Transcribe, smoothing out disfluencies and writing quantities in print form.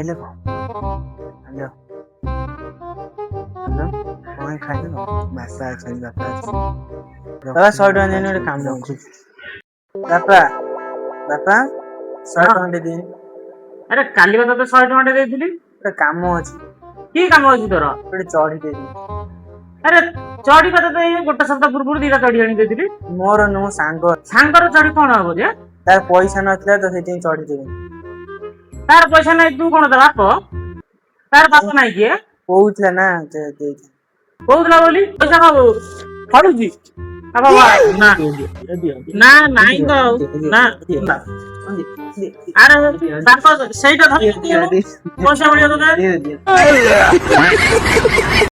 ଖାଇଲେ କଣ? Hello hello କଣ ଖାଇଲେ କଣ? ବାପା ଅଛନ୍ତି ବାପା 100 ଟଙ୍କା ଦେନି ଗୋଟେ କାମ ଅଛି। ବାପା ବାପା 100 ଟଙ୍କା ଦେଇଦିନି। ଆରେ କାଲି ବା ତତେ 100 ଟଙ୍କା ଦେଇଥିଲି। ଗୋଟେ କାମ ଅଛି। କି କାମ ଅଛି ତୋର? ଗୋଟେ ଚଢି ଦେଇଦିନି। ଆରେ ଚଢି କଥା ତ ଏଇ ଗୋଟେ ସପ୍ତାହ ପୂର୍ବରୁ 2ଟା ଚଢି ଆଣି ଦେଇଥିଲି। ମୋର ନୁହଁ ସାଙ୍ଗ ସାଙ୍ଗର ଚଢି କଣ ହବ ଯେ? ତାର ପଇସା ନଥିଲା ତ ସେଇଥିପାଇଁ ଚଢି ଦେଇନି। ତାର ପଇସା ନାହିଁ ତୁ କଣ ତା ବାପ? ତାର ବାପ ନାହିଁ କିଏ? କହୁଥିଲା ନା ଦେଇଛି। କହୁଥିଲା ବୋଲି ପଇସା କଣ ଫଳୁଛି? ନା ନାଇଁ ତ ନା ଆରେ ବାପ ସେଇଟା ଧରି ପଇସା ମିଳିବ ତତେ।